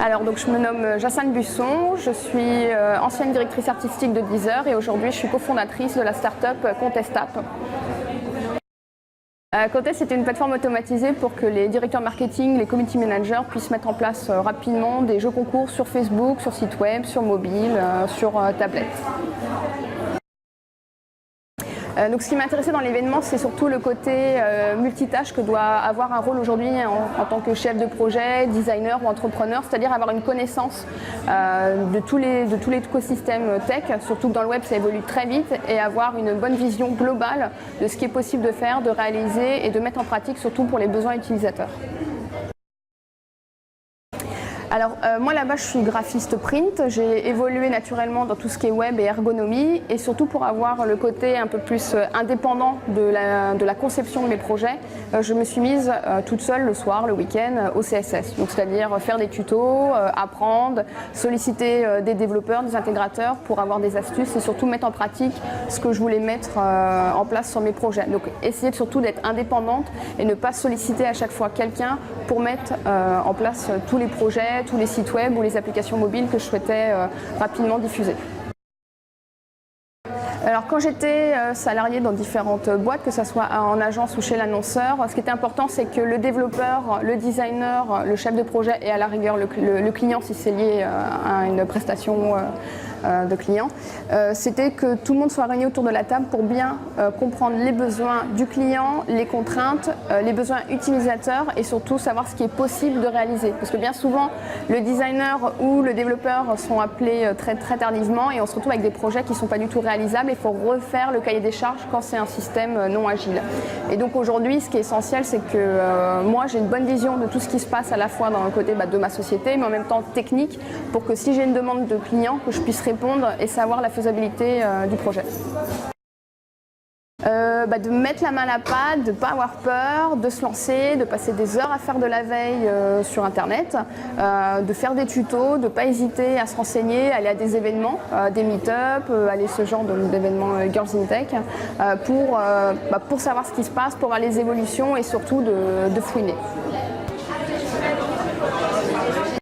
Alors donc je me nomme Jacinthe Busson, je suis ancienne directrice artistique de Deezer et aujourd'hui je suis cofondatrice de la start-up Contestapp. Contest est une plateforme automatisée pour que les directeurs marketing, les community managers puissent mettre en place rapidement des jeux concours sur Facebook, sur site web, sur mobile, sur tablette. Donc ce qui m'intéressait dans l'événement, c'est surtout le côté multitâche que doit avoir un rôle aujourd'hui en tant que chef de projet, designer ou entrepreneur, c'est-à-dire avoir une connaissance de tout l'écosystème tech, surtout que dans le web ça évolue très vite, et avoir une bonne vision globale de ce qui est possible de faire, de réaliser et de mettre en pratique, surtout pour les besoins utilisateurs. Alors moi là-bas je suis graphiste print, j'ai évolué naturellement dans tout ce qui est web et ergonomie et surtout pour avoir le côté un peu plus indépendant de la conception de mes projets, je me suis mise toute seule le soir, le week-end au CSS, donc c'est-à-dire faire des tutos, apprendre, solliciter des développeurs, des intégrateurs pour avoir des astuces et surtout mettre en pratique ce que je voulais mettre en place sur mes projets. Donc essayer surtout d'être indépendante et ne pas solliciter à chaque fois quelqu'un pour mettre en place tous les projets, tous les sites web ou les applications mobiles que je souhaitais rapidement diffuser. Alors quand j'étais salariée dans différentes boîtes, que ce soit en agence ou chez l'annonceur, ce qui était important c'est que le développeur, le designer, le chef de projet et à la rigueur le client si c'est lié à une prestation de client, c'était que tout le monde soit réuni autour de la table pour bien comprendre les besoins du client, les contraintes, les besoins utilisateurs et surtout savoir ce qui est possible de réaliser. Parce que bien souvent, le designer ou le développeur sont appelés très tardivement et on se retrouve avec des projets qui ne sont pas du tout réalisables. Il faut refaire le cahier des charges quand c'est un système non agile. Et donc aujourd'hui, ce qui est essentiel, c'est que moi, j'ai une bonne vision de tout ce qui se passe à la fois dans le côté de ma société, mais en même temps technique, pour que si j'ai une demande de client, que je puisse répondre et savoir la faisabilité du projet. De mettre la main à la pâte, de ne pas avoir peur, de se lancer, de passer des heures à faire de la veille sur internet, de faire des tutos, de ne pas hésiter à se renseigner, aller à des événements, des meet-up, aller ce genre d'événements Girls in Tech pour savoir ce qui se passe, pour voir les évolutions et surtout de fouiner.